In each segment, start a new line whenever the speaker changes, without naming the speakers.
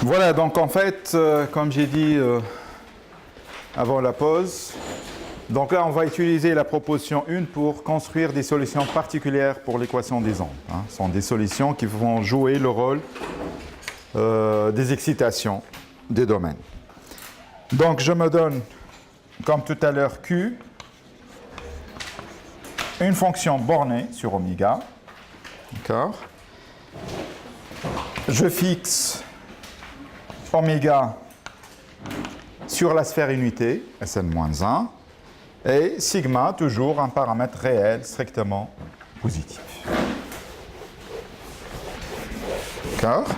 Voilà, donc en fait, comme j'ai dit avant la pause, donc là on va utiliser la proposition 1 pour construire des solutions particulières pour l'équation des ondes. Ce sont des solutions qui vont jouer le rôle des excitations des domaines. Donc je me donne, comme tout à l'heure, Q, une fonction bornée sur oméga. D'accord. Je fixe oméga sur la sphère unité, Sn-1, et sigma, toujours un paramètre réel, strictement positif. D'accord.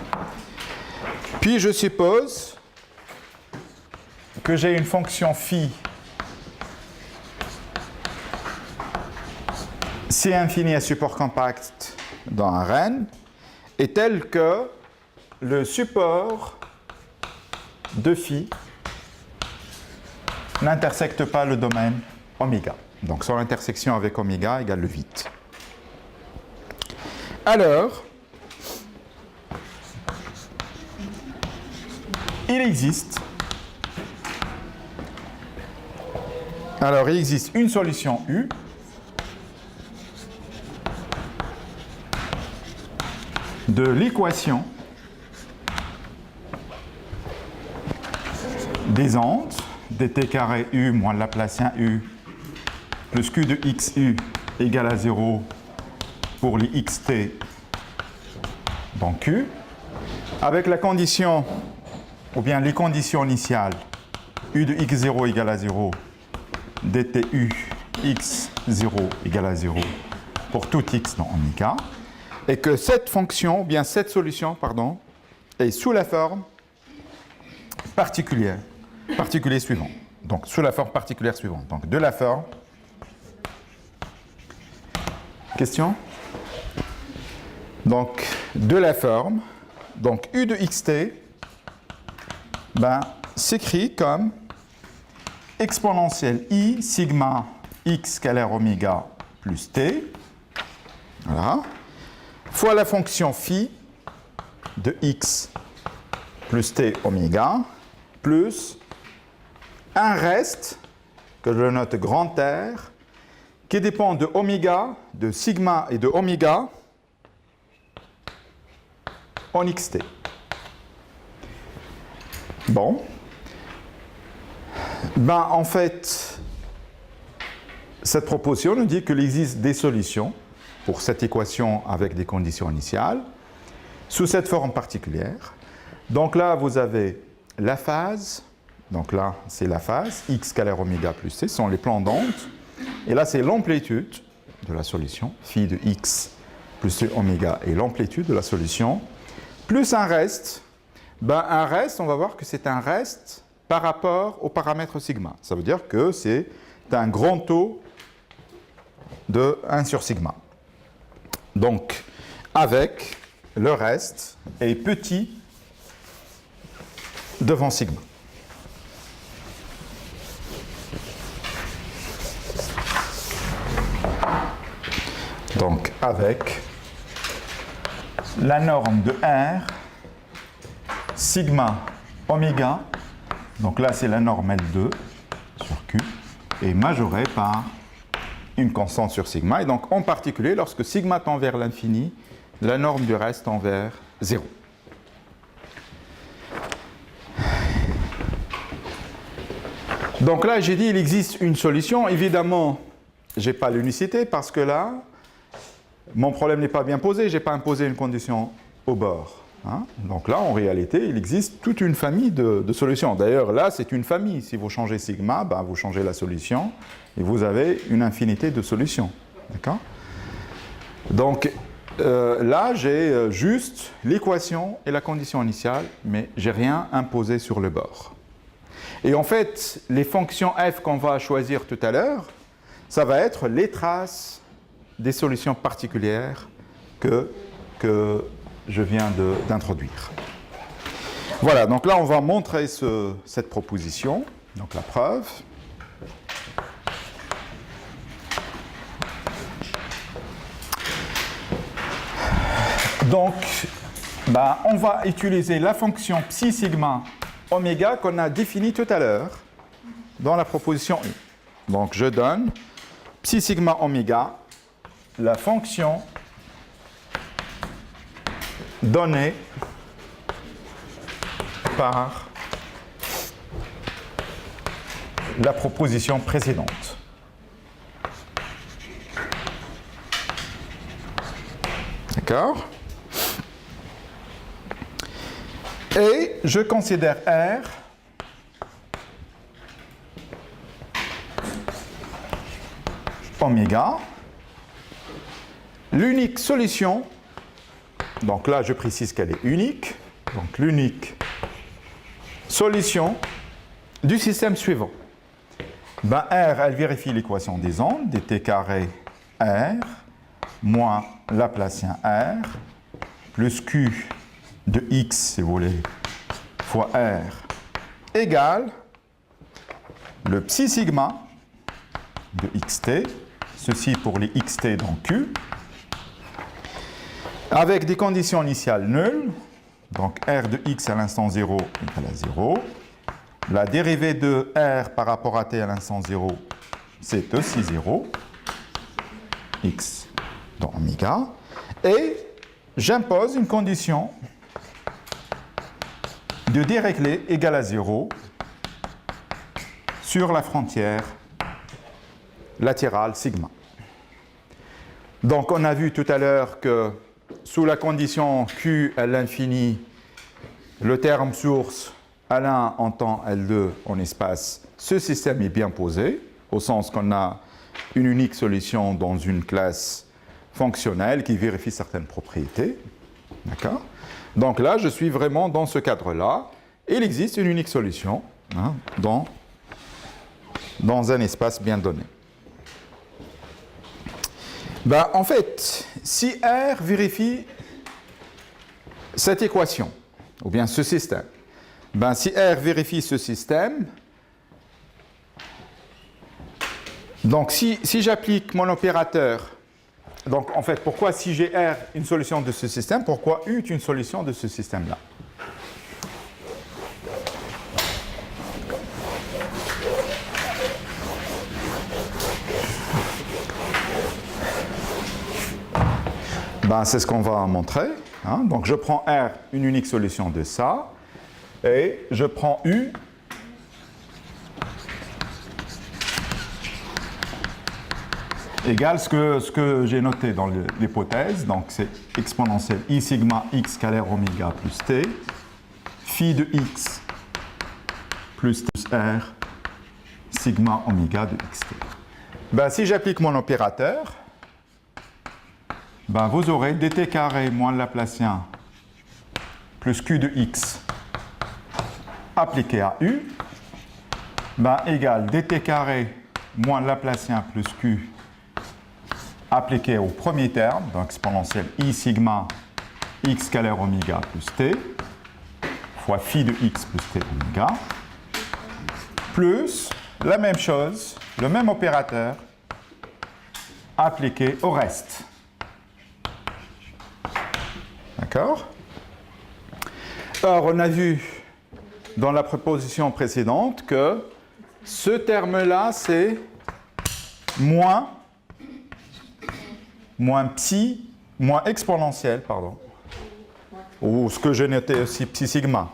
Puis je suppose que j'ai une fonction phi C infini à support compact dans un Rn est tel que le support de phi n'intersecte pas le domaine oméga. Donc son intersection avec oméga égale le vide. Alors, il existe une solution U de l'équation des ondes dt carré U moins le Laplacien U plus Q de XU égale à 0 pour les XT dans Q, avec la condition, ou bien les conditions initiales, U de X0 égale à 0, dtu X0 égale à 0 pour tout X dans oméga, et que cette fonction, ou bien cette solution, pardon, est sous la forme particulier suivant. Donc, sous la forme particulière suivante. Donc, de la forme. Question? Donc, de la forme. Donc, U de xt s'écrit comme exponentielle I sigma x scalaire oméga plus t. Voilà. Fois la fonction phi de x plus t oméga plus un reste, que je note grand R, qui dépend de oméga, de sigma et de oméga en xt. Bon. En fait, cette proposition nous dit qu'il existe des solutions pour cette équation avec des conditions initiales sous cette forme particulière. Donc là, vous avez la phase. Donc là, c'est la phase, x scalaire oméga plus c, ce sont les plans d'onde. Et là, c'est l'amplitude de la solution, phi de x plus c oméga est l'amplitude de la solution, plus un reste. Un reste, on va voir que c'est un reste par rapport au paramètre sigma. Ça veut dire que c'est un grand taux de 1 sur sigma. Donc, avec le reste est petit devant sigma. Donc, avec la norme de R, sigma oméga, donc là c'est la norme L2 sur Q, est majorée par une constante sur sigma. Et donc, en particulier, lorsque sigma tend vers l'infini, la norme du reste tend vers 0. Donc là, j'ai dit il existe une solution. Évidemment, je n'ai pas l'unicité parce que là, mon problème n'est pas bien posé, je n'ai pas imposé une condition au bord. Donc là, en réalité, il existe toute une famille de solutions. D'ailleurs, là, c'est une famille. Si vous changez sigma, vous changez la solution et vous avez une infinité de solutions. D'accord? Donc là, j'ai juste l'équation et la condition initiale, mais je n'ai rien imposé sur le bord. Et en fait, les fonctions f qu'on va choisir tout à l'heure, ça va être les traces des solutions particulières que je viens d'introduire. Voilà, donc là on va montrer cette proposition, donc la preuve. Donc ben, on va utiliser la fonction psi sigma oméga qu'on a définie tout à l'heure dans la proposition U. Donc je donne psi sigma oméga, la fonction donnée par la proposition précédente. D'accord? Et je considère R oméga l'unique solution, donc là je précise qu'elle est unique, donc l'unique solution du système suivant. Ben R, elle vérifie l'équation des ondes, dt carré R moins Laplacien R plus Q de X, si vous voulez, fois R égale le psi sigma de xt, ceci pour les xt dans Q, avec des conditions initiales nulles, donc R de X à l'instant 0 égale à 0. La dérivée de R par rapport à t à l'instant 0, c'est aussi 0, X dans oméga, et j'impose une condition de Dirichlet égale à 0 sur la frontière latérale sigma. Donc on a vu tout à l'heure que sous la condition Q à l'infini, le terme source L1 en temps L2 en espace, ce système est bien posé, au sens qu'on a une unique solution dans une classe fonctionnelle qui vérifie certaines propriétés. D'accord? Donc là, je suis vraiment dans ce cadre-là. Il existe une unique solution hein, dans un espace bien donné. Ben, en fait, si R vérifie cette équation, ou bien ce système, ben, si R vérifie ce système, donc si j'applique mon opérateur, donc en fait, pourquoi si j'ai R une solution de ce système, pourquoi U est une solution de ce système-là? Ben, c'est ce qu'on va montrer. Hein. Donc je prends R, une unique solution de ça, et je prends U égale ce que j'ai noté dans l'hypothèse, donc c'est exponentielle I sigma x scalaire oméga plus t, phi de x plus R sigma oméga de xt. Ben, si j'applique mon opérateur, ben, vous aurez dt carré moins le Laplacien plus q de x appliqué à u, ben, égale dt carré moins le Laplacien plus q appliqué au premier terme, donc exponentielle I sigma x scalaire oméga plus t, fois phi de x plus t oméga, plus la même chose, le même opérateur, appliqué au reste. D'accord? Alors, on a vu dans la proposition précédente que ce terme-là, c'est moins exponentiel, pardon. Ou ce que j'ai noté aussi, psi sigma.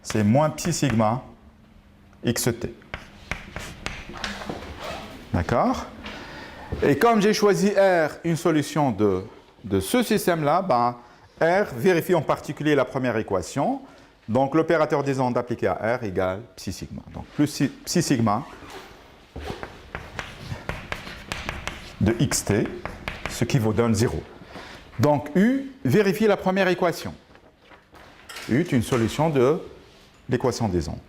C'est moins psi sigma xt. D'accord? Et comme j'ai choisi R, une solution de ce système-là, ben, R vérifie en particulier la première équation. Donc l'opérateur des ondes appliqué à R égale psi sigma. Donc plus psi sigma de xt, ce qui vous donne 0. Donc U vérifie la première équation. U est une solution de l'équation des ondes.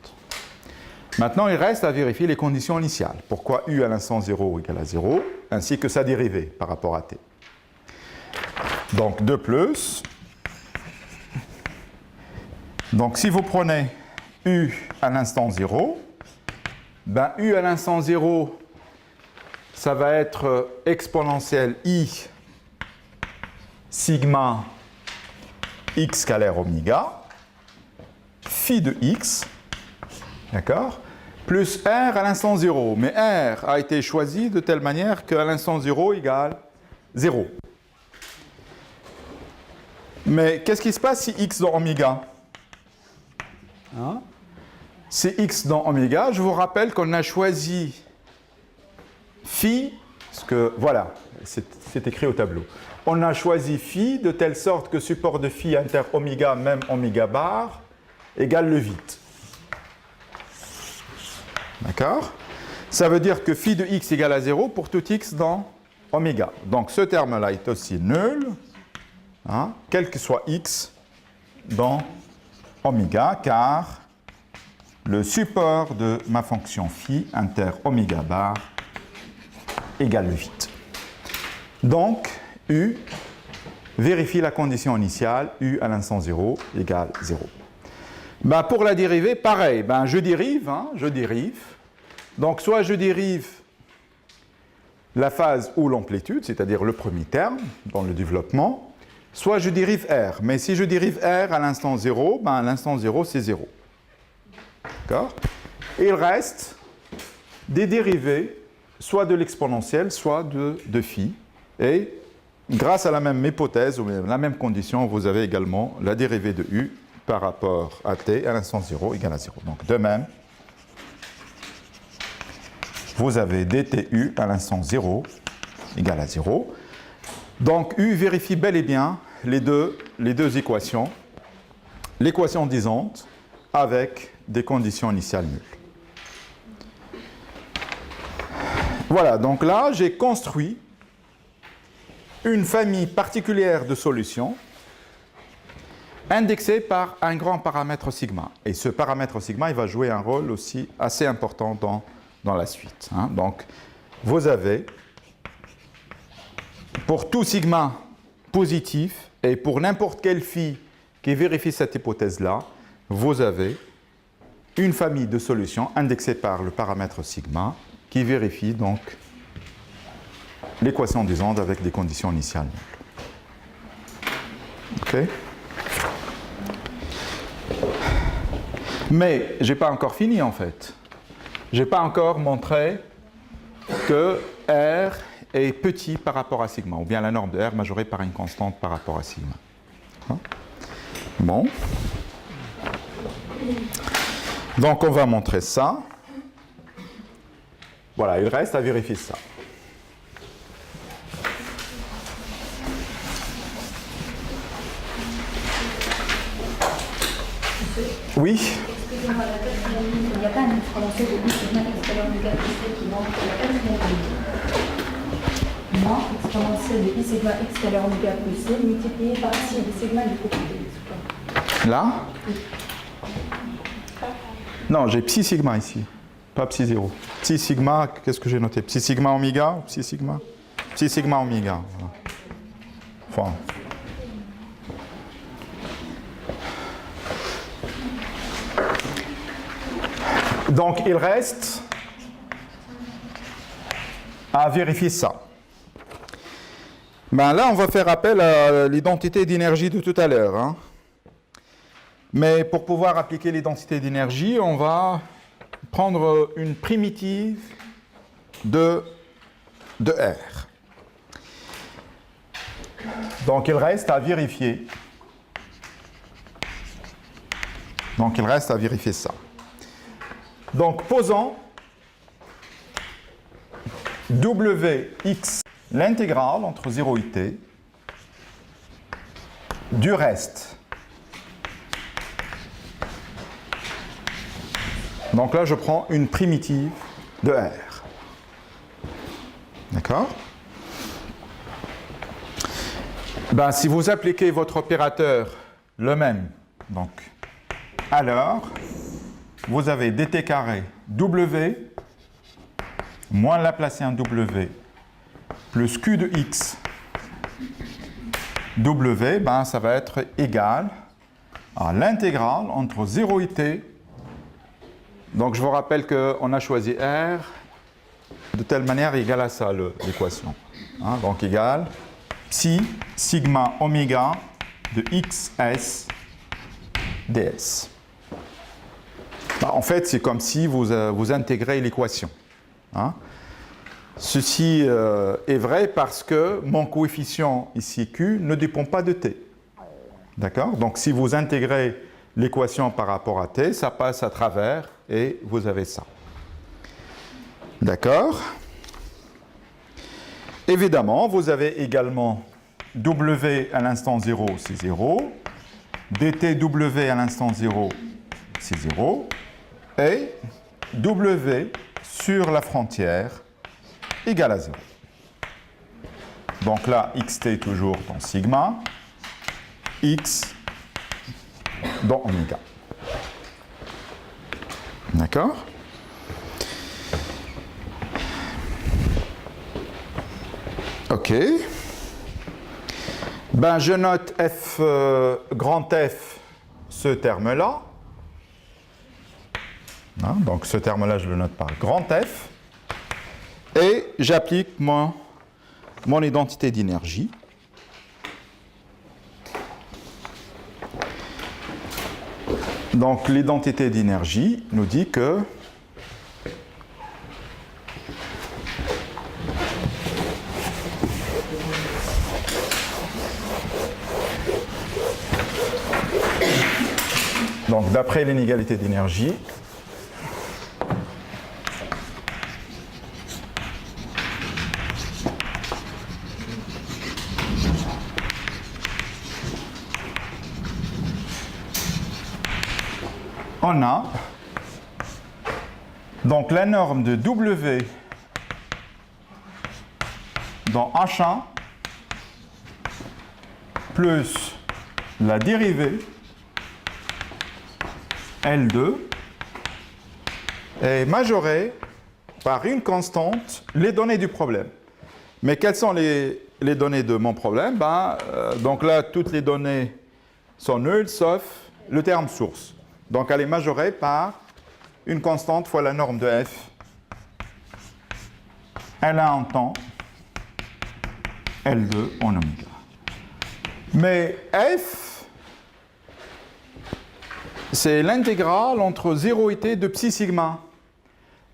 Maintenant, il reste à vérifier les conditions initiales. Pourquoi U à l'instant 0 égale à 0, ainsi que sa dérivée par rapport à t. Donc 2 plus. Donc si vous prenez U à l'instant 0, ben U à l'instant 0, ça va être exponentielle I sigma x scalaire oméga, phi de x, d'accord, plus r à l'instant 0. Mais r a été choisi de telle manière qu'à l'instant 0 égale 0. Mais qu'est-ce qui se passe si x dans oméga? Hein? Si x dans oméga, je vous rappelle qu'on a choisi phi, parce que voilà, c'est écrit au tableau. On a choisi phi de telle sorte que support de phi inter oméga, même oméga bar, égale le vide. D'accord? Ça veut dire que phi de x égale à 0 pour tout x dans oméga. Donc ce terme-là est aussi nul, hein, quel que soit x dans oméga, car le support de ma fonction phi inter oméga bar égale le vide. Donc, u vérifie la condition initiale, u à l'instant 0 égale 0. Ben, pour la dérivée, pareil, ben, je dérive. Donc, soit je dérive la phase ou l'amplitude, c'est-à-dire le premier terme dans le développement, soit je dérive r. Mais si je dérive r à l'instant 0, ben, à l'instant 0, c'est 0. D'accord? Et il reste des dérivées, soit de l'exponentielle, soit de phi. Et grâce à la même hypothèse, ou la même condition, vous avez également la dérivée de u par rapport à t à l'instant 0 égale à 0. Donc de même, vous avez dtu à l'instant 0 égale à 0. Donc u vérifie bel et bien les deux équations, l'équation disante avec des conditions initiales nulles. Voilà, donc là, j'ai construit une famille particulière de solutions indexées par un grand paramètre sigma. Et ce paramètre sigma, il va jouer un rôle aussi assez important dans la suite. Hein. Donc, vous avez, pour tout sigma positif, et pour n'importe quel phi qui vérifie cette hypothèse-là, vous avez une famille de solutions indexées par le paramètre sigma qui vérifie donc l'équation des ondes avec des conditions initiales nulles. OK? Mais je n'ai pas encore fini en fait. Je n'ai pas encore montré que R est petit par rapport à sigma, ou bien la norme de R majorée par une constante par rapport à sigma. Hein? Bon. Donc on va montrer ça. Voilà, il reste à vérifier ça. Oui.
Excusez-moi, la quatrième ligne, il n'y a pas un exponentiel de I sigma x à l'oméga plus c qui manque la quatrième ligne. Moins exponentiel de I sigma x à l'oméga plus c multiplié par psi de sigma du côté.
Là?
Oui.
Non, j'ai psi sigma ici, pas psi 0. Psi sigma, qu'est-ce que j'ai noté? Psi sigma oméga ou psi sigma? Psi sigma oméga. Voilà. Enfin. Donc, il reste à vérifier ça. Ben là, on va faire appel à l'identité d'énergie de tout à l'heure. Hein. Mais pour pouvoir appliquer l'identité d'énergie, on va prendre une primitive de R. Donc, il reste à vérifier. Donc, il reste à vérifier ça. Donc, posons Wx, l'intégrale entre 0 et t, du reste. Donc là, je prends une primitive de R. D'accord? Ben, si vous appliquez votre opérateur le même, donc, alors, vous avez dt carré W moins Laplacien W plus Q de X W, ben, ça va être égal à l'intégrale entre 0 et t. Donc je vous rappelle qu'on a choisi R de telle manière égal à ça l'équation. Hein, donc égal psi sigma oméga de xs ds. En fait, c'est comme si vous intégrez l'équation. Hein. Ceci est vrai parce que mon coefficient ici q ne dépend pas de t. D'accord? Donc si vous intégrez l'équation par rapport à t, ça passe à travers et vous avez ça. D'accord? Évidemment, vous avez également w à l'instant 0, c'est 0. dtw à l'instant 0, c'est 0. Et w sur la frontière égale à 0. Donc là, xt toujours dans sigma, x dans oméga. D'accord? OK. Ben, je note f, grand F, ce terme-là. Hein, donc ce terme-là, je le note par grand F. Et j'applique mon identité d'énergie. Donc l'identité d'énergie nous dit que donc d'après l'inégalité d'énergie, on a donc la norme de W dans H1 plus la dérivée L2 est majorée par une constante les données du problème. Mais quelles sont les données de mon problème? Donc là, toutes les données sont nulles sauf le terme source. Donc elle est majorée par une constante fois la norme de f. L1 en temps, L2 en oméga. Mais f, c'est l'intégrale entre 0 et t de psi sigma.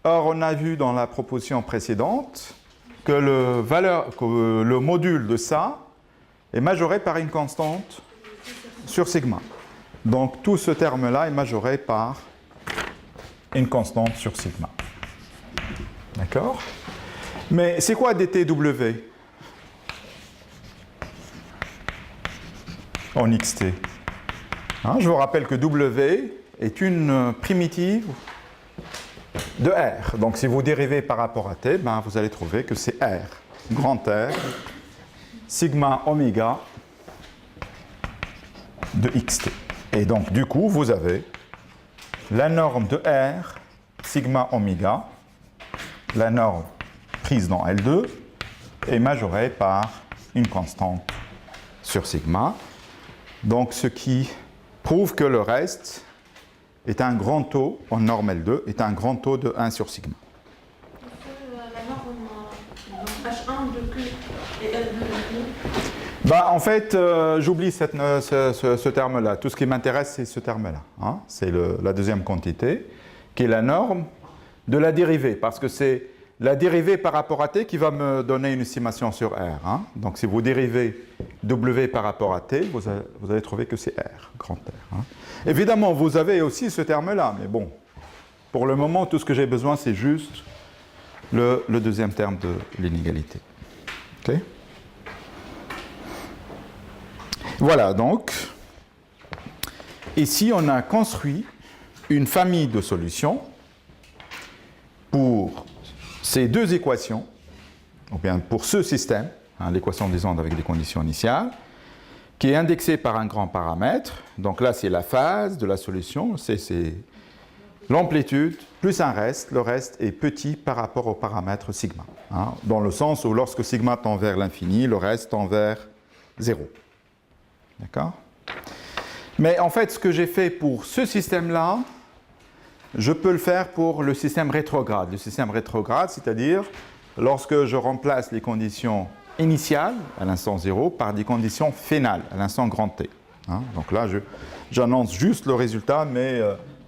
Or, on a vu dans la proposition précédente que le module de ça est majoré par une constante sur sigma. Donc tout ce terme-là est majoré par une constante sur sigma. D'accord? Mais c'est quoi dtw en xt? Hein, je vous rappelle que w est une primitive de R. Donc si vous dérivez par rapport à t, vous allez trouver que c'est R, grand R, sigma oméga de xt. Et donc, du coup, vous avez la norme de R, sigma oméga, la norme prise dans L2, est majorée par une constante sur sigma. Donc, ce qui prouve que le reste est un grand taux, en norme L2, est un grand taux de 1 sur sigma.
La norme H1 de Q et L2 de Q.
En fait, j'oublie ce terme-là. Tout ce qui m'intéresse, c'est ce terme-là. Hein. C'est la deuxième quantité, qui est la norme de la dérivée, parce que c'est la dérivée par rapport à t qui va me donner une estimation sur R. Hein. Donc, si vous dérivez W par rapport à t, vous allez trouver que c'est R, grand R. Hein. Évidemment, vous avez aussi ce terme-là, mais bon, pour le moment, tout ce que j'ai besoin, c'est juste le deuxième terme de l'inégalité. OK ? Voilà, donc, ici, on a construit une famille de solutions pour ces deux équations, ou bien pour ce système, hein, l'équation des ondes avec des conditions initiales, qui est indexée par un grand paramètre. Donc là, c'est la phase de la solution, c'est l'amplitude plus un reste. Le reste est petit par rapport au paramètre sigma, hein, dans le sens où lorsque sigma tend vers l'infini, le reste tend vers 0. D'accord? Mais en fait, ce que j'ai fait pour ce système-là, je peux le faire pour le système rétrograde. Le système rétrograde, c'est-à-dire lorsque je remplace les conditions initiales, à l'instant 0, par des conditions finales, à l'instant grand T. Hein. Donc là, j'annonce juste le résultat, mais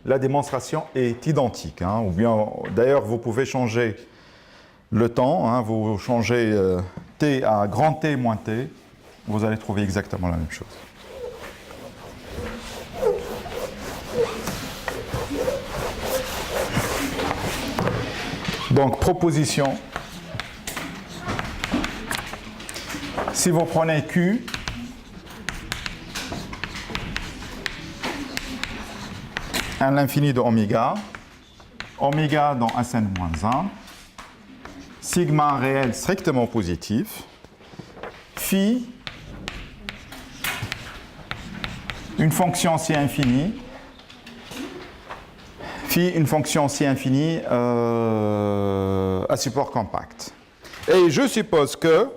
la démonstration est identique. Hein. Ou bien, d'ailleurs, vous pouvez changer le temps. Hein. Vous changez t à grand T moins t. Vous allez trouver exactement la même chose. Donc, proposition. Si vous prenez Q, à l'infini de oméga, oméga dans Sn-1, sigma réel strictement positif, phi, une fonction si infinie, phi, une fonction si infinie à support compact. Et je suppose que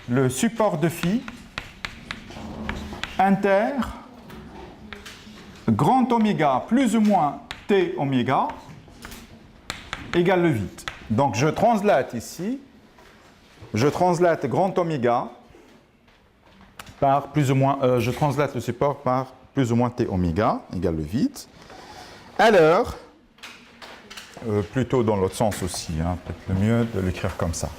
le support de phi inter grand oméga plus ou moins t oméga égale le vide. Donc je translate ici, je translate grand oméga par plus ou moins, je translate le support par plus ou moins t oméga égale le vide. Alors, plutôt dans l'autre sens aussi, hein, peut-être le mieux de l'écrire comme ça.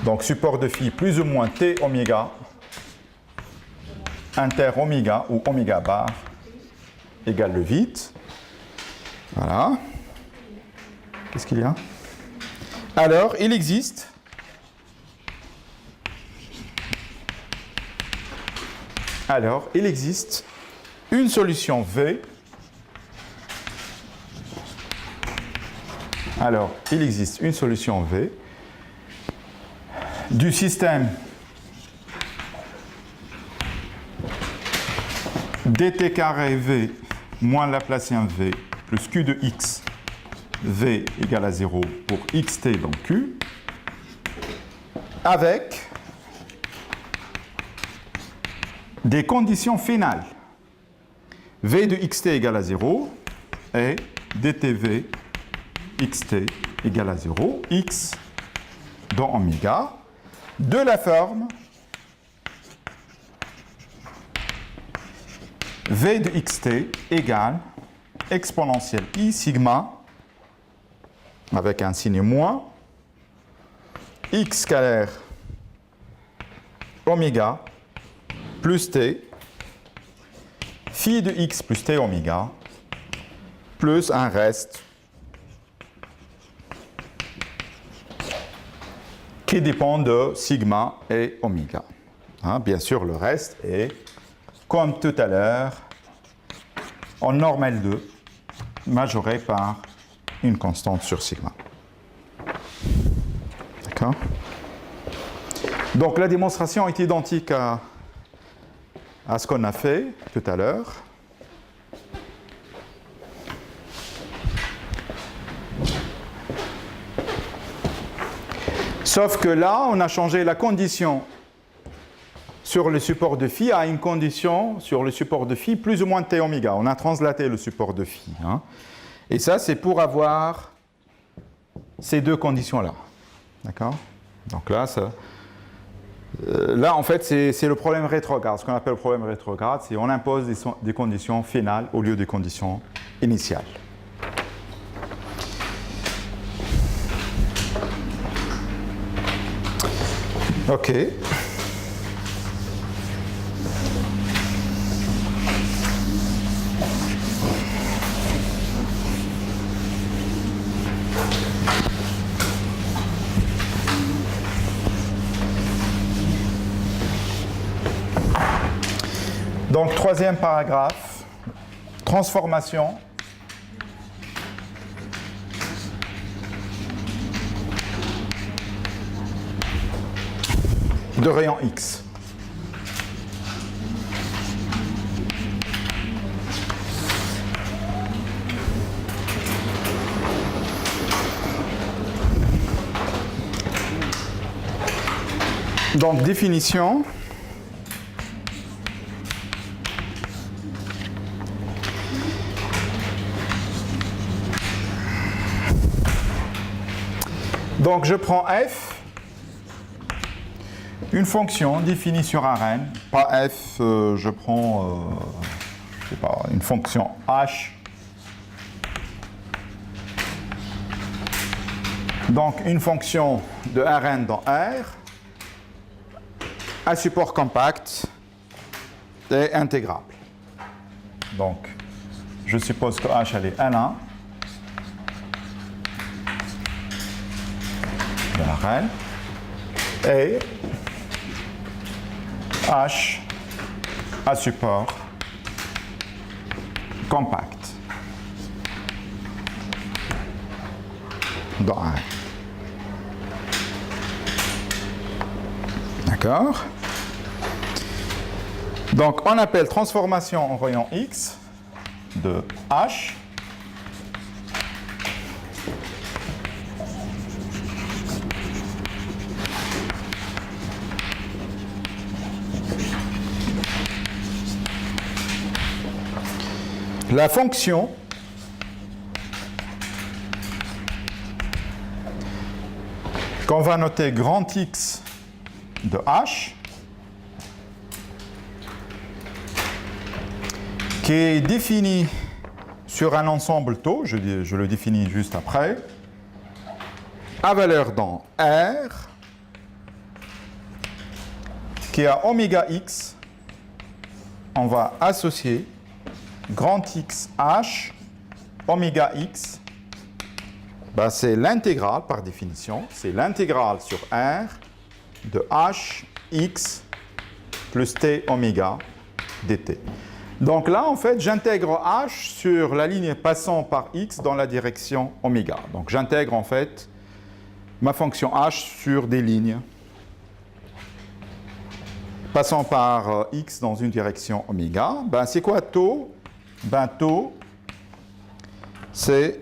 Donc support de phi plus ou moins t oméga inter oméga ou oméga bar égale le vide. Voilà. Qu'est-ce qu'il y a? Alors, il existe une solution V. Alors, il existe une solution V du système dt carré V moins Laplacien V plus Q de X, V égale à 0 pour xt dans Q, avec des conditions finales. V de xt égale à 0 et dtv xt égale à 0, x dans oméga, de la forme V de xt égale exponentielle i sigma, avec un signe moins, x scalaire oméga plus t, phi de x plus t oméga, plus un reste qui dépend de sigma et oméga. Hein, bien sûr, le reste est, comme tout à l'heure, en normal 2, majoré par une constante sur sigma. D'accord? Donc la démonstration est identique à ce qu'on a fait tout à l'heure. Sauf que là, on a changé la condition sur le support de phi à une condition sur le support de phi plus ou moins t oméga. On a translaté le support de phi. Hein. Et ça, c'est pour avoir ces deux conditions-là. D'accord? Donc là, là, en fait, c'est le problème rétrograde. Ce qu'on appelle le problème rétrograde, c'est on impose des conditions finales au lieu des conditions initiales. OK. Donc, troisième paragraphe, transformation de rayon X. Donc, définition. Donc, je prends F une fonction définie sur Rn, pas f, je prends je sais pas, une fonction h. Donc une fonction de Rn dans R, à support compact et intégrable. Donc je suppose que h elle est L1 de Rn et h à support compact dans R. D'accord? Donc on appelle transformation en rayon X de H la fonction qu'on va noter grand X de H qui est défini sur un ensemble taux, je le définis juste après, à valeur dans R, qui a oméga x, on va associer grand X H, oméga x, ben c'est l'intégrale par définition, c'est l'intégrale sur R de H, X plus T oméga dt. Donc là, en fait, j'intègre H sur la ligne passant par X dans la direction oméga. Donc j'intègre en fait ma fonction H sur des lignes passant par X dans une direction oméga. Ben, c'est quoi taux? Ben, taux, c'est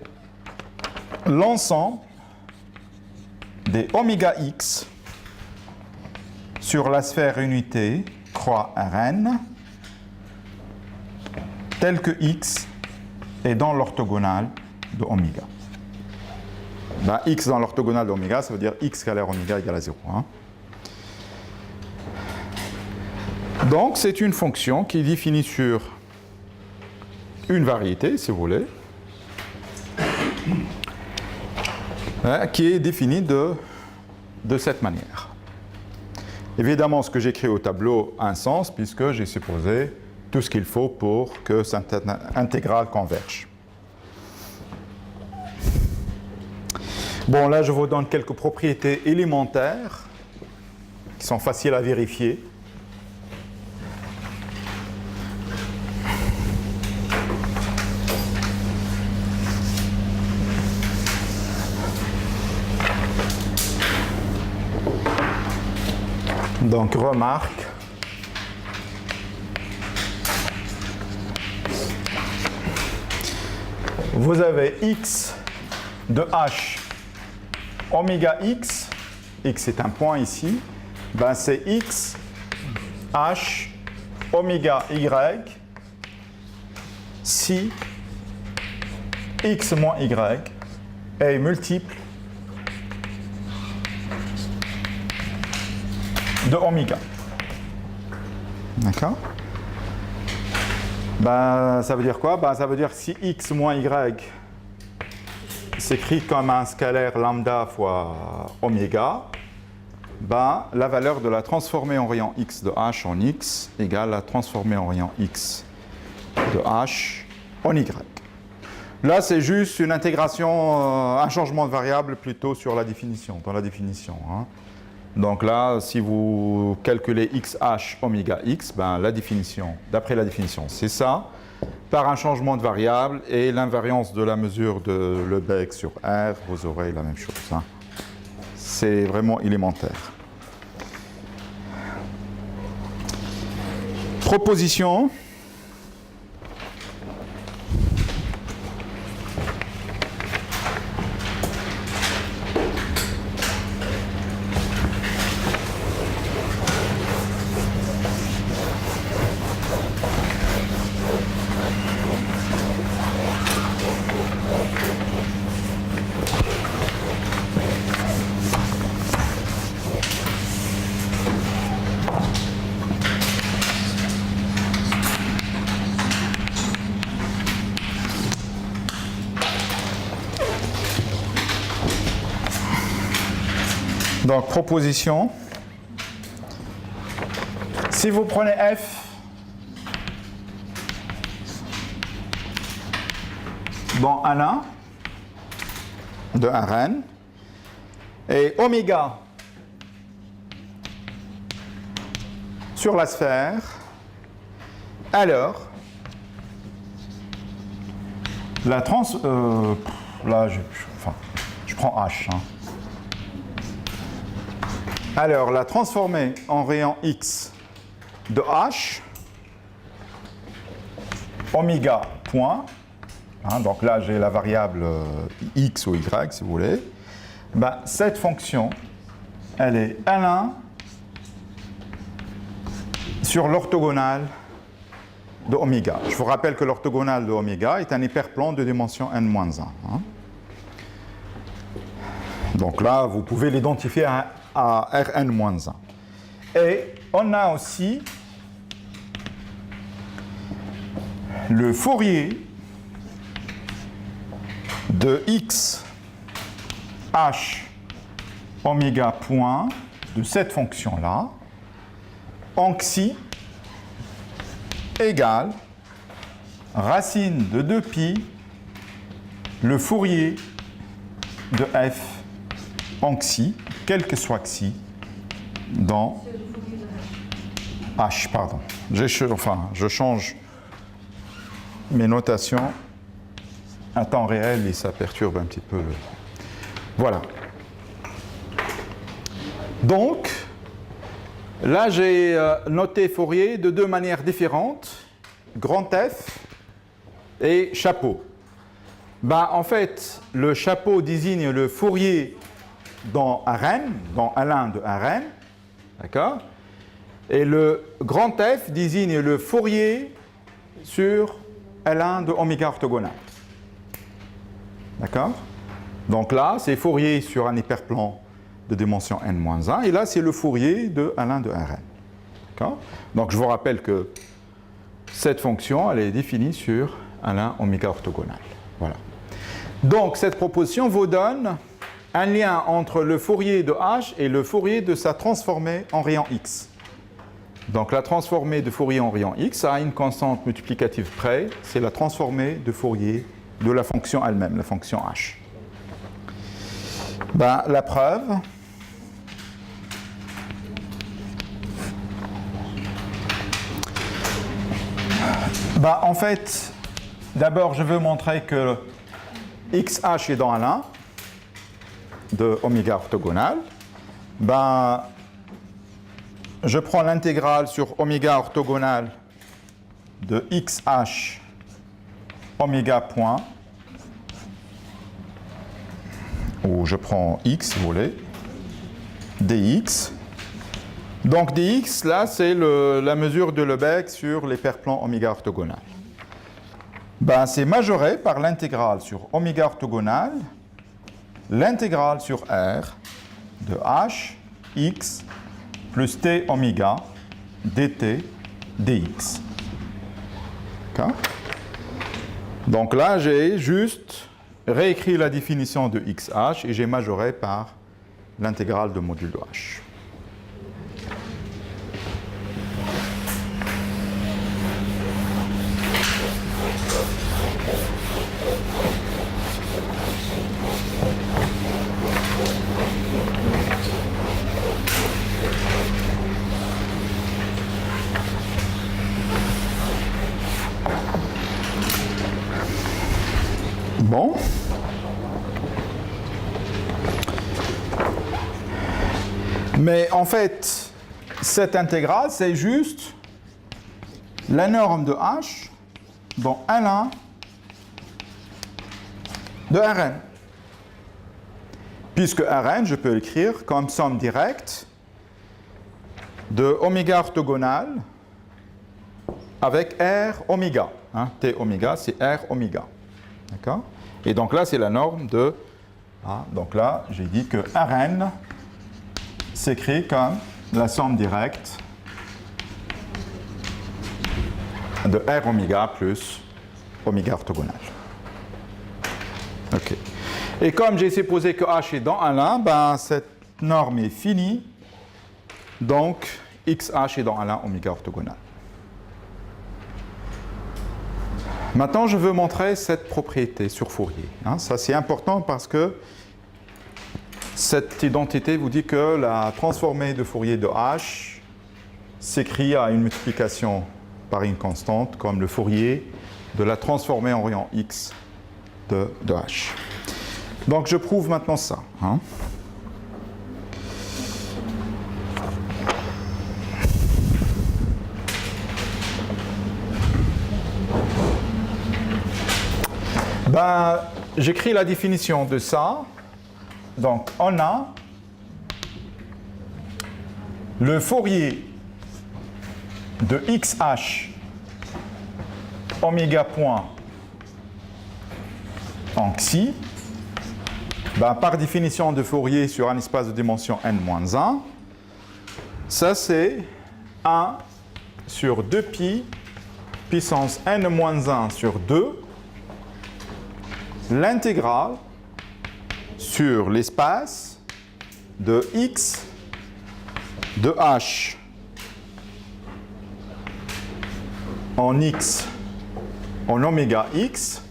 l'ensemble des oméga X sur la sphère unité croix Rn tel que X est dans l'orthogonale de oméga. Ben, X dans l'orthogonale de oméga, ça veut dire X scalaire oméga égale à 0. Hein. Donc, c'est une fonction qui est définie sur une variété, si vous voulez, hein, qui est définie de cette manière. Évidemment, ce que j'écris au tableau a un sens, puisque j'ai supposé tout ce qu'il faut pour que cette intégrale converge. Bon, là, je vous donne quelques propriétés élémentaires qui sont faciles à vérifier. Donc, remarque. Vous avez x de h oméga x, x est un point ici, ben c'est x h oméga y si x moins y est multiple de oméga. D'accord? Ben, ça veut dire quoi? Ben, ça veut dire que si x moins y s'écrit comme un scalaire lambda fois oméga, ben, la valeur de la transformée en rayon x de h en x égale la transformée en rayon x de h en y. Là, c'est juste une intégration, un changement de variable plutôt sur la définition, dans la définition. Hein. Donc là, si vous calculez xh oméga x, ben la définition, d'après la définition, c'est ça, par un changement de variable et l'invariance de la mesure de Lebesgue sur R, vous aurez la même chose. Hein. C'est vraiment élémentaire. Proposition. Donc, proposition. Si vous prenez F dans N1 de Rn et oméga sur la sphère, alors la là je prends H. Hein. Alors la transformée en rayon X de H, oméga point, hein, donc là j'ai la variable X ou Y si vous voulez, ben, cette fonction elle est N1 sur l'orthogonale de oméga. Je vous rappelle que l'orthogonale de oméga est un hyperplan de dimension n-1. Hein. Donc là, vous pouvez l'identifier à Rn-1. Et on a aussi le Fourier de x h oméga point de cette fonction-là en xi égale racine de 2pi le Fourier de f en xi, quel que soit xi, dans h, pardon. Je change mes notations à temps réel et ça perturbe un petit peu le... Voilà. Donc, là j'ai noté Fourier de deux manières différentes, grand F et chapeau. Ben, en fait, le chapeau désigne le Fourier dans Rn, dans L1 de Rn, d'accord? Et le grand F désigne le Fourier sur L1 de oméga orthogonal. D'accord? Donc là, c'est Fourier sur un hyperplan de dimension n-1, et là, c'est le Fourier de L1 de Rn. D'accord? Donc je vous rappelle que cette fonction, elle est définie sur L1 oméga orthogonal. Voilà. Donc cette proposition vous donne un lien entre le Fourier de h et le Fourier de sa transformée en rayon x. Donc la transformée de Fourier en rayon x a une constante multiplicative près, c'est la transformée de Fourier de la fonction elle-même, la fonction h. Ben, la preuve, ben, en fait, d'abord je veux montrer que xh est dans L1 de oméga orthogonal. Ben, je prends l'intégrale sur oméga orthogonal de xh oméga point, ou je prends x si vous voulez, dx. Donc dx, là, c'est la mesure de Lebesgue sur l'hyperplan oméga orthogonal. Ben, c'est majoré par l'intégrale sur oméga orthogonal, l'intégrale sur r de h, x, plus t oméga, dt, dx. D'accord? Donc là, j'ai juste réécrit la définition de xh et j'ai majoré par l'intégrale de module de h. Bon. Mais en fait, cette intégrale, c'est juste la norme de h dans L1 de Rn. Puisque Rn, je peux l'écrire comme somme directe de oméga orthogonal avec R oméga. Hein, T oméga, c'est R oméga. D'accord? Et donc là, c'est la norme de... Ah, donc là, j'ai dit que Rn s'écrit comme la somme directe de R oméga plus oméga orthogonal. OK. Et comme j'ai supposé que H est dans L1, ben cette norme est finie, donc XH est dans un oméga orthogonal. Maintenant, je veux montrer cette propriété sur Fourier. Ça, c'est important parce que cette identité vous dit que la transformée de Fourier de H s'écrit à une multiplication par une constante, comme le Fourier de la transformée en rayon X de H. Donc, je prouve maintenant ça. J'écris la définition de ça. Donc, on a le Fourier de XH oméga point en xi. Par définition de Fourier sur un espace de dimension n-1, ça c'est 1 sur 2pi puissance n-1 sur 2 l'intégrale sur l'espace de x de h en x en oméga x,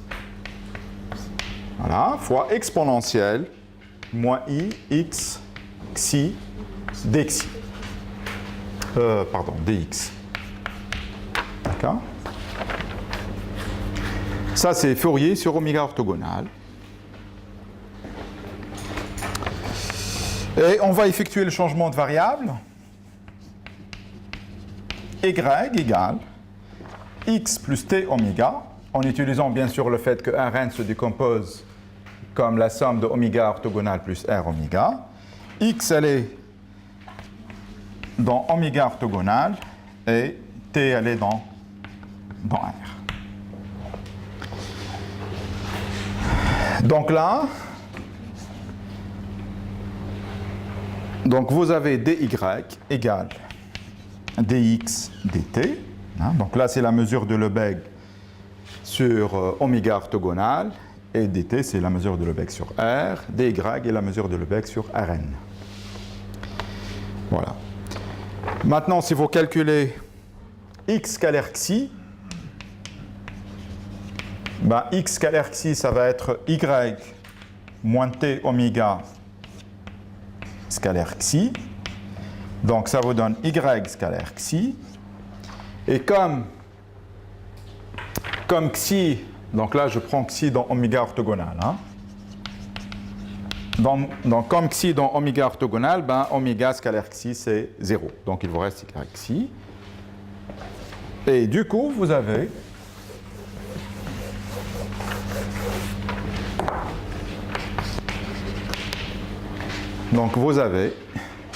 voilà, fois exponentielle moins i x xi dxi. Dx. D'accord ? Ça, c'est Fourier sur oméga orthogonal. Et on va effectuer le changement de variable. Y égale x plus t oméga, en utilisant bien sûr le fait que Rn se décompose comme la somme de oméga orthogonal plus r oméga. X, elle est dans oméga orthogonal et t, elle est dans R. Donc là, vous avez dy égale dx dt. Donc là, c'est la mesure de Lebesgue sur oméga orthogonal. Et dt, c'est la mesure de Lebesgue sur R. dy est la mesure de Lebesgue sur Rn. Voilà. Maintenant, si vous calculez x scalaire xi, x scalaire xi, ça va être y moins t oméga scalaire xi. Donc, ça vous donne y scalaire xi. Et comme xi, donc là, je prends xi dans oméga orthogonal. Donc, comme xi dans oméga orthogonal, oméga scalaire xi, c'est 0. Donc, il vous reste y xi. Et du coup, vous avez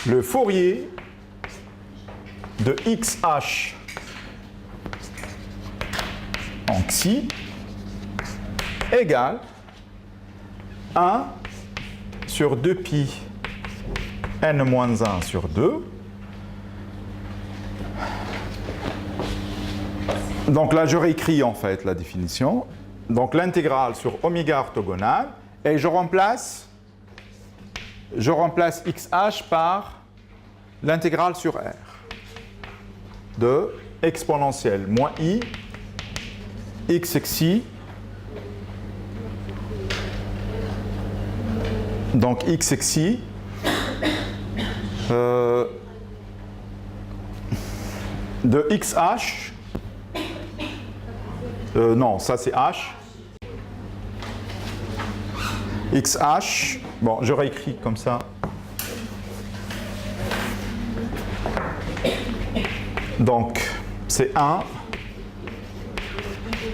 le Fourier de xh en xi égale 1 sur 2pi n-1 sur 2. Donc là, je réécris en fait la définition. Donc l'intégrale sur oméga orthogonal et je remplace xh par l'intégrale sur R de exponentielle moins i x xi, donc x xi de xh, non, ça c'est h, xh, bon, je réécris comme ça. Donc, c'est 1,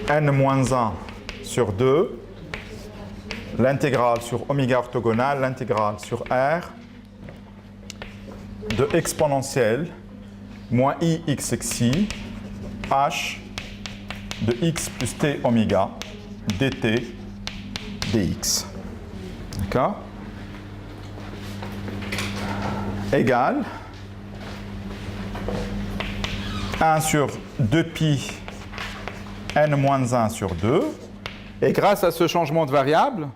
n-1 sur 2, l'intégrale sur oméga orthogonal, l'intégrale sur R, de exponentielle, moins i x xi, h, de x plus t oméga, dt, dx. D'accord ? Égale 1 sur 2pi n-1 sur 2. Et grâce à ce changement de variable,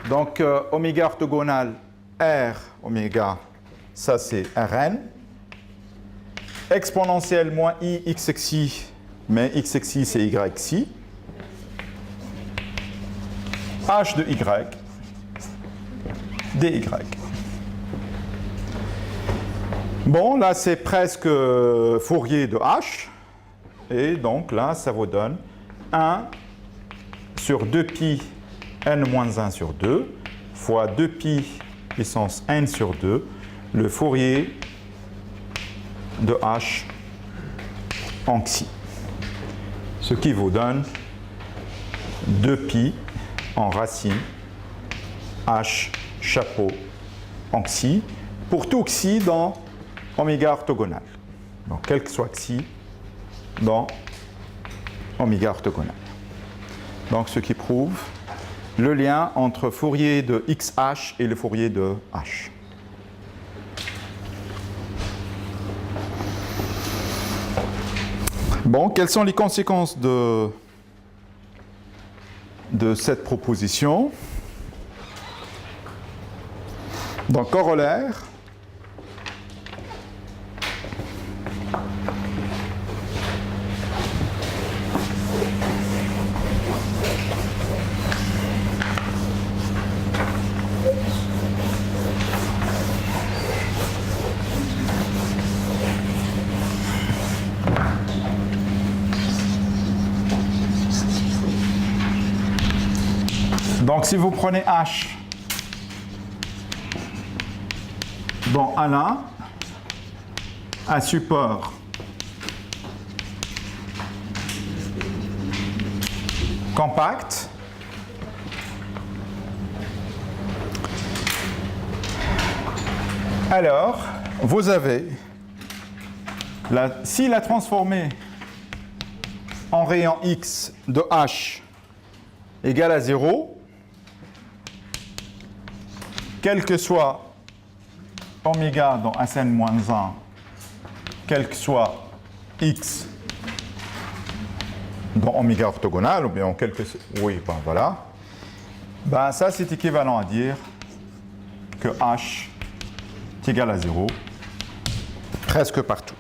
donc oméga orthogonal R oméga, ça c'est Rn. Exponentielle moins I x ex I, mais x ex I c'est y xi. H de y, dy. Bon, là c'est presque Fourier de H. Et donc là, ça vous donne 1 sur 2pi n-1 sur 2 fois 2pi puissance n sur 2, le Fourier de H en xi. Ce qui vous donne 2pi en racine H chapeau en xi pour tout xi dans oméga orthogonal. Donc, quel que soit xi dans oméga orthogonal. Donc, ce qui prouve le lien entre Fourier de xh et le Fourier de h. Bon, quelles sont les conséquences de cette proposition? Donc, corollaire. Donc, si vous prenez H dans A1, un support compact, alors vous avez, si la transformée en rayon X de H égale à 0, quel que soit oméga dans Sn-1, quel que soit x dans oméga orthogonal, ou bien quel que soit, oui, ben voilà, ben ça c'est équivalent à dire que h est égal à 0 presque partout.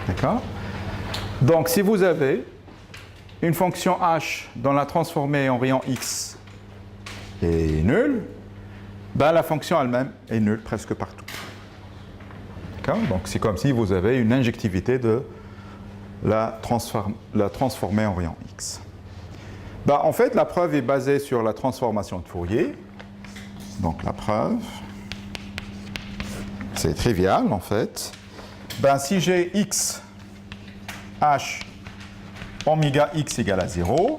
D'accord? Donc si vous avez une fonction h dans la transformée en rayon x est nulle, ben la fonction elle-même est nulle presque partout. D'accord? Donc c'est comme si vous avez une injectivité de la transformée en rayon x. Ben, en fait, la preuve est basée sur la transformation de Fourier. Donc la preuve, c'est trivial en fait. Ben, si j'ai x, h, oméga x égale à 0,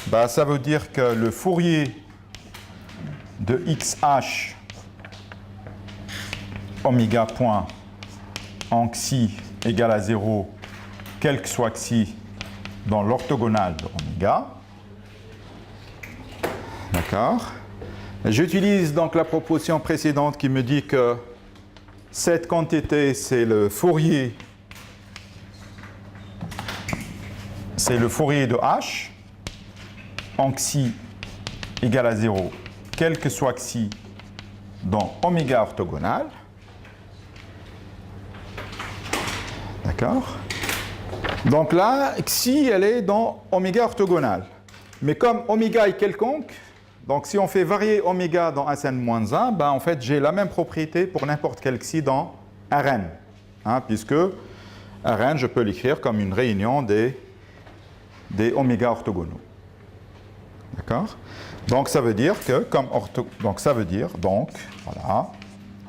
ben, ça veut dire que le Fourier de xh oméga point en xi égale à 0, quel que soit xi dans l'orthogonale de oméga. D'accord? J'utilise donc la proposition précédente qui me dit que cette quantité, c'est le Fourier de h en xi égale à 0, quel que soit xi dans oméga orthogonal. D'accord? Donc là, xi, elle est dans oméga orthogonal. Mais comme oméga est quelconque, donc si on fait varier oméga dans Sn-1, ben en fait, j'ai la même propriété pour n'importe quel xi dans Rn. Hein, puisque Rn, je peux l'écrire comme une réunion des oméga orthogonaux. D'accord? Donc ça veut dire que comme voilà,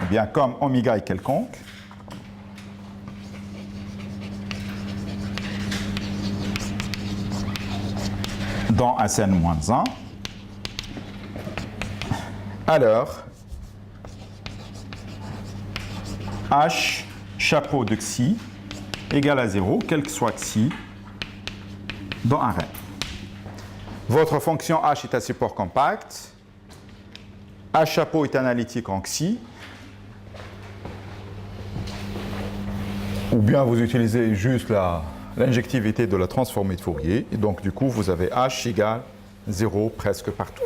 eh bien comme oméga est quelconque, dans Sn-1, alors h chapeau de xi égale à 0, quel que soit xi dans Rn. Votre fonction h est un support compact, h chapeau est analytique en xi, ou bien vous utilisez juste l'injectivité de la transformée de Fourier, et donc du coup vous avez h égale 0 presque partout.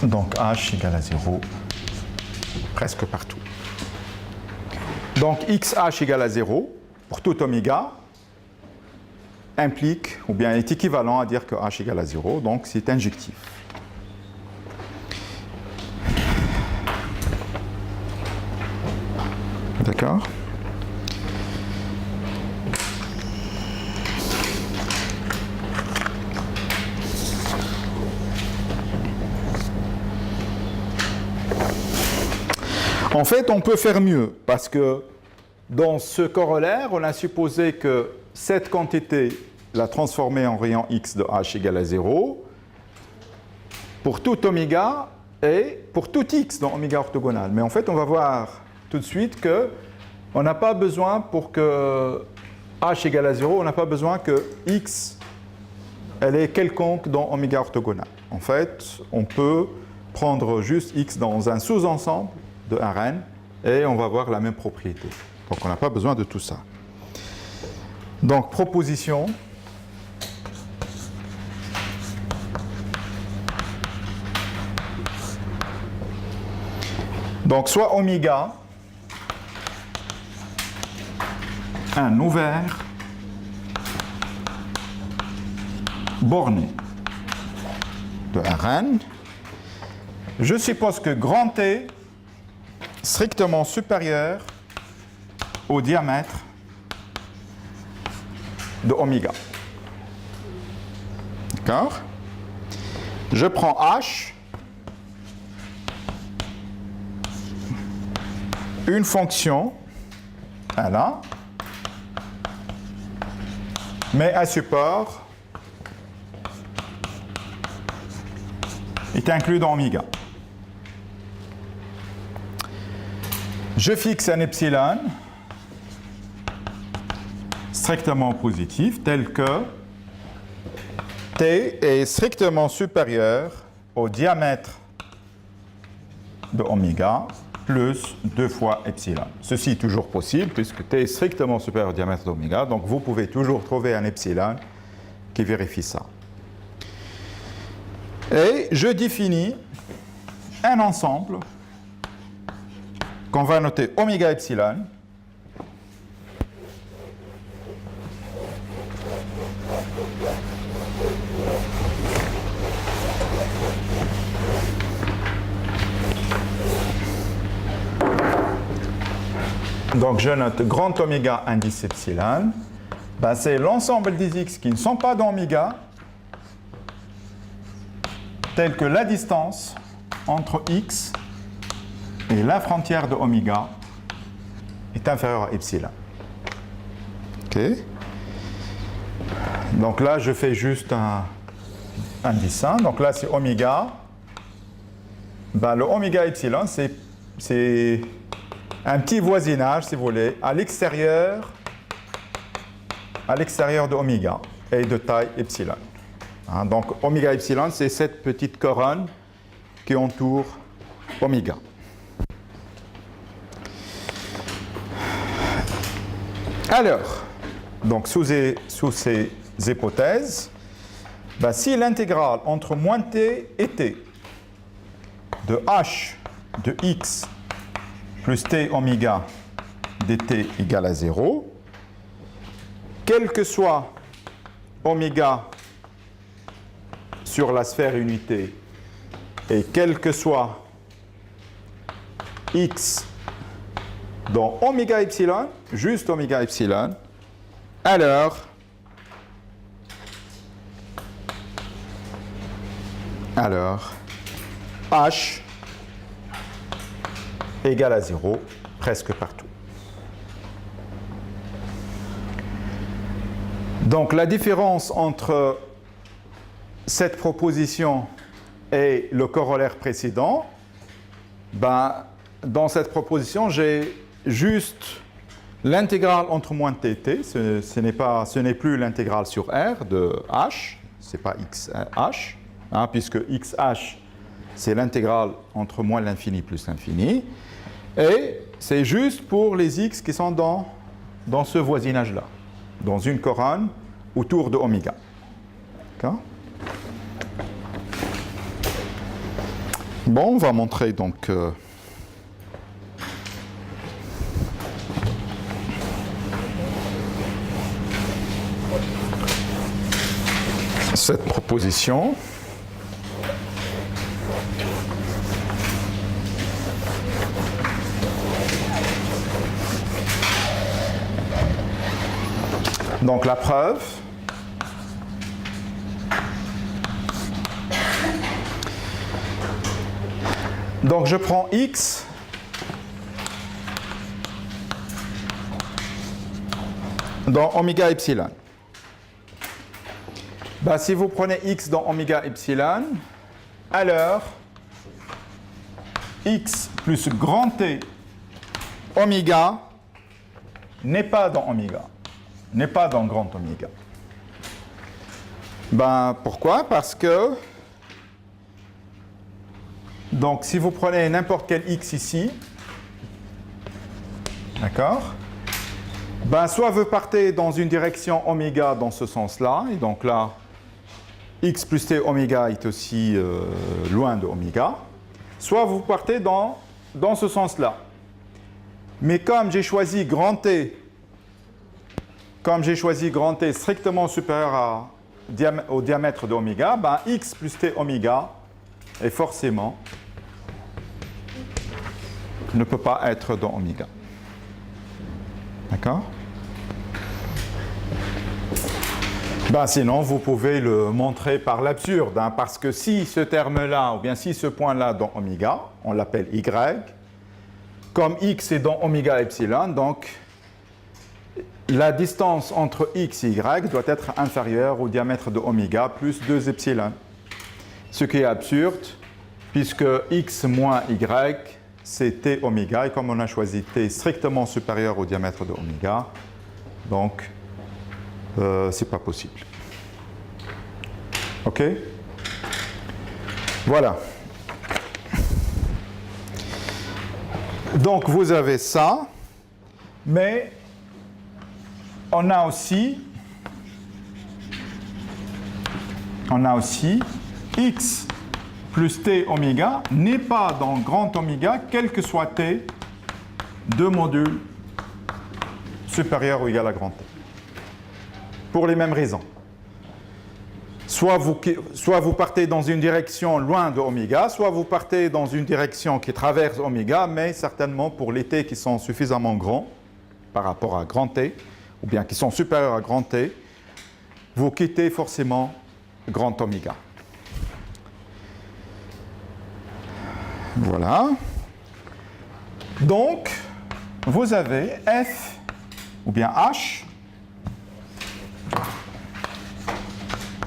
Donc h égale à 0 presque partout. Donc xh égale à 0 pour tout oméga implique, ou bien est équivalent à dire que h égale à 0, donc c'est injectif. D'accord ? En fait, on peut faire mieux, parce que dans ce corollaire, on a supposé que cette quantité, la transformer en rayon x de h égale à 0, pour tout oméga et pour tout x dans oméga orthogonal. Mais en fait, on va voir tout de suite qu'on n'a pas besoin, pour que h égale à 0, on n'a pas besoin que x elle est quelconque dans oméga orthogonal. En fait, on peut prendre juste x dans un sous-ensemble de Rn et on va voir la même propriété. Donc on n'a pas besoin de tout ça. Donc proposition. Donc soit oméga, un ouvert borné de Rn. Je suppose que grand T strictement supérieur au diamètre de oméga. D'accord ? Je prends H, une fonction, là, mais un support est inclus dans oméga. Je fixe un epsilon strictement positif tel que T est strictement supérieur au diamètre de oméga plus 2 fois epsilon. Ceci est toujours possible puisque T est strictement supérieur au diamètre d'oméga, donc vous pouvez toujours trouver un epsilon qui vérifie ça. Et je définis un ensemble qu'on va noter oméga epsilon donc je note grand oméga indice epsilon, ben c'est l'ensemble des x qui ne sont pas dans oméga tel que la distance entre x et la frontière de oméga est inférieure à epsilon. OK. Donc là, je fais juste un dessin. Donc là, c'est oméga. Ben, le oméga epsilon, c'est un petit voisinage, si vous voulez, à l'extérieur de oméga et de taille epsilon. Hein, donc oméga epsilon, c'est cette petite couronne qui entoure oméga. Alors, donc sous ces hypothèses, ben, si l'intégrale entre moins t et t de h de x plus t oméga dt égale à 0, quel que soit oméga sur la sphère unité et quel que soit x dans oméga epsilon, juste oméga epsilon, alors h égale à 0 presque partout. Donc la différence entre cette proposition et le corollaire précédent, ben, dans cette proposition, j'ai juste l'intégrale entre moins t et t, ce n'est plus l'intégrale sur R de h, ce n'est pas xh, hein, puisque xh, c'est l'intégrale entre moins l'infini plus l'infini, et c'est juste pour les x qui sont dans ce voisinage-là, dans une couronne autour de oméga. D'accord ? Bon, on va montrer donc cette proposition. Donc la preuve. Donc je prends x dans oméga epsilon. Ben, si vous prenez x dans oméga epsilon, alors x plus grand T oméga n'est pas dans oméga, n'est pas dans grand oméga. Ben, pourquoi? Parce que donc, si vous prenez n'importe quel x ici, d'accord, ben, soit vous partez dans une direction oméga dans ce sens-là, et donc là, x plus t oméga est aussi loin de oméga, soit vous partez dans ce sens-là. Mais comme j'ai choisi grand T, strictement supérieur au diamètre de oméga, ben, x plus t oméga est forcément ne peut pas être dans oméga. D'accord? Ben sinon, vous pouvez le montrer par l'absurde, hein, parce que si ce terme-là, ou bien si ce point-là dans oméga, on l'appelle y, comme x est dans oméga epsilon, donc la distance entre x et y doit être inférieure au diamètre de oméga plus 2 epsilon. Ce qui est absurde, puisque x moins y, c'est t oméga, et comme on a choisi t strictement supérieur au diamètre de oméga, donc c'est pas possible. OK? Voilà. Donc vous avez ça, mais on a aussi x plus t oméga n'est pas dans grand oméga, quel que soit t, de module supérieur ou égal à grand T. Pour les mêmes raisons. Soit vous partez dans une direction loin de oméga, soit vous partez dans une direction qui traverse oméga, mais certainement pour les t qui sont suffisamment grands par rapport à grand T, ou bien qui sont supérieurs à grand T, vous quittez forcément grand oméga. Voilà. Donc, vous avez f, ou bien h,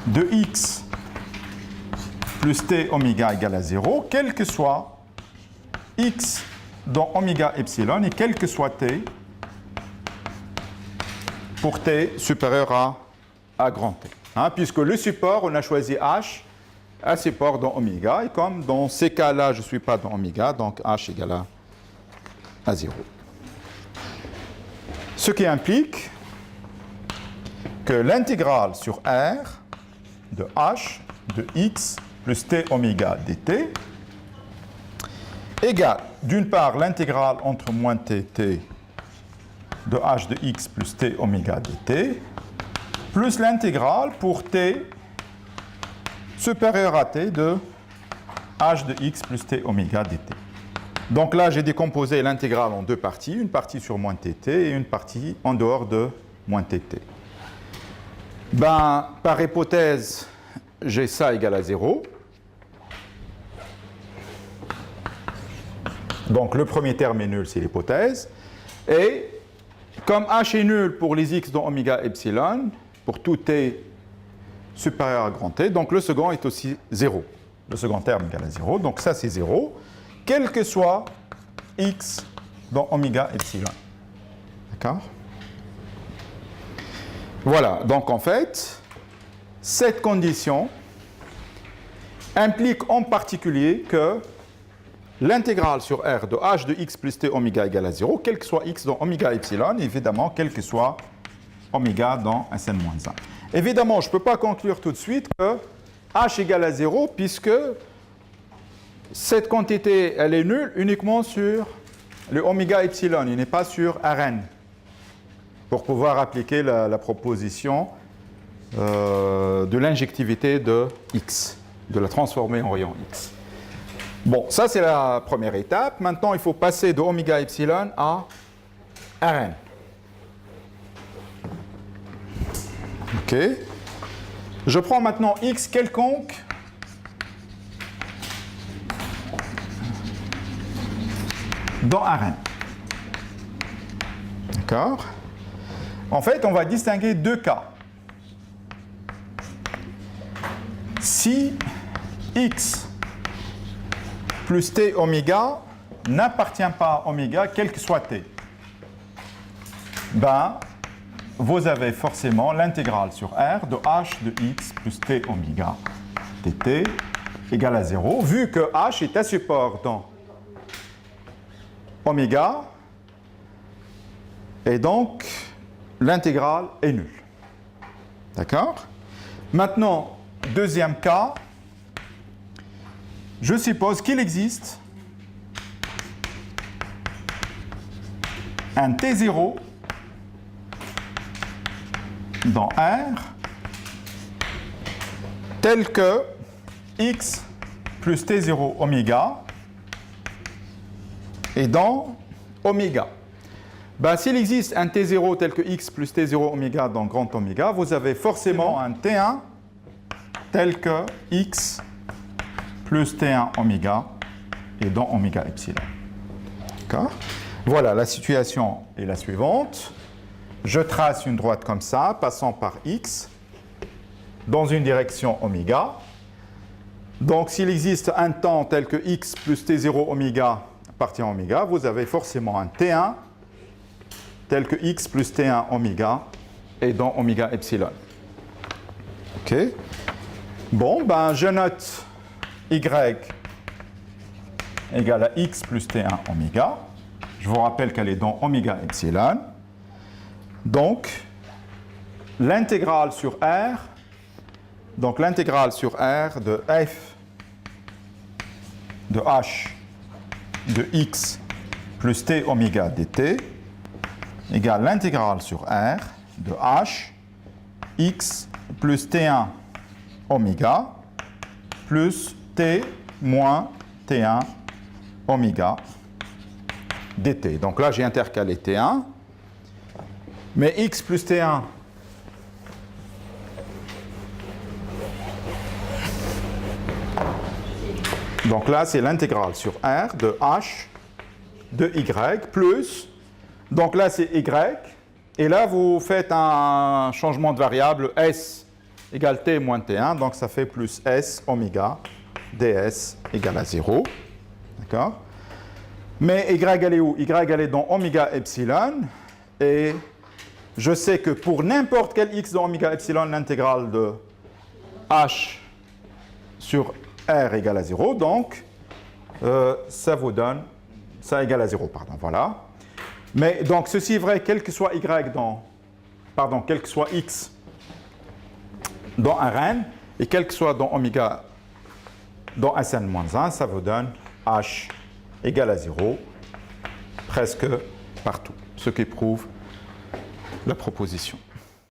de x plus t oméga égale à 0, quel que soit x dans oméga epsilon et quel que soit t pour t supérieur à grand T. Hein, puisque le support, on a choisi h, un support dans oméga, et comme dans ces cas-là, je ne suis pas dans oméga, donc h égale à 0. Ce qui implique que l'intégrale sur R de h de x plus t oméga dt égale, d'une part, l'intégrale entre moins t de h de x plus t oméga dt, plus l'intégrale pour t supérieur à t de h de x plus t oméga dt. Donc là, j'ai décomposé l'intégrale en deux parties, une partie sur moins tt et une partie en dehors de moins tt. Ben, par hypothèse, j'ai ça égal à 0. Donc le premier terme est nul, c'est l'hypothèse. Et comme h est nul pour les x dans oméga epsilon, pour tout t supérieur à grand T, donc le second est aussi 0. Le second terme égale à 0, donc ça c'est 0, quel que soit x dans oméga epsilon. D'accord? Voilà, donc en fait, cette condition implique en particulier que l'intégrale sur R de h de x plus t oméga égale à 0, quel que soit x dans oméga epsilon, évidemment, quel que soit oméga dans Sn-1. Évidemment, je ne peux pas conclure tout de suite que h égale à 0, puisque cette quantité, elle est nulle uniquement sur le oméga epsilon, il n'est pas sur Rn, pour pouvoir appliquer la proposition de l'injectivité de X, de la transformer en rayon X. Bon, ça c'est la première étape. Maintenant, il faut passer de oméga epsilon à Rn. OK. Je prends maintenant X quelconque dans Rn. D'accord? En fait, on va distinguer deux cas. Si X plus T oméga n'appartient pas à oméga, quel que soit T, ben, vous avez forcément l'intégrale sur R de H de X plus T oméga dt égale à 0, vu que H est un support dans oméga, et donc l'intégrale est nulle. D'accord? Maintenant, deuxième cas, je suppose qu'il existe un T0 dans R tel que X plus T0 oméga est dans oméga. Ben, s'il existe un T0 tel que X plus T0 oméga dans grand oméga, vous avez forcément un T1 tel que X plus T1 oméga est dans oméga epsilon. D'accord? Voilà, la situation est la suivante. Je trace une droite comme ça, passant par X, dans une direction oméga. Donc, s'il existe un temps tel que X plus T0 oméga appartient à oméga, vous avez forcément un T1 tel que X plus T1 oméga est dans oméga epsilon. OK? Bon, ben, je note Y égale à X plus T1 oméga. Je vous rappelle qu'elle est dans oméga epsilon. Donc, l'intégrale sur R, de f de h de x plus t oméga dt égale l'intégrale sur R de h x plus t1 oméga plus t moins t1 oméga dt. Donc là, j'ai intercalé t1. Mais x plus t1, donc là, c'est l'intégrale sur R de h de y plus, donc là, c'est y, et là, vous faites un changement de variable, s égale t moins t1, donc ça fait plus s oméga ds égale à 0. D'accord? Mais y, elle est où? Y, elle est dans oméga epsilon, et je sais que pour n'importe quel x dans oméga epsilon, l'intégrale de h sur r égale à 0. Donc, ça vous donne, ça égale à 0, pardon, voilà. Mais donc, ceci est vrai, quel que soit y dans, pardon, quel que soit x dans Rn, et quel que soit dans oméga dans Sn-1, ça vous donne h égale à 0, presque partout, ce qui prouve la proposition.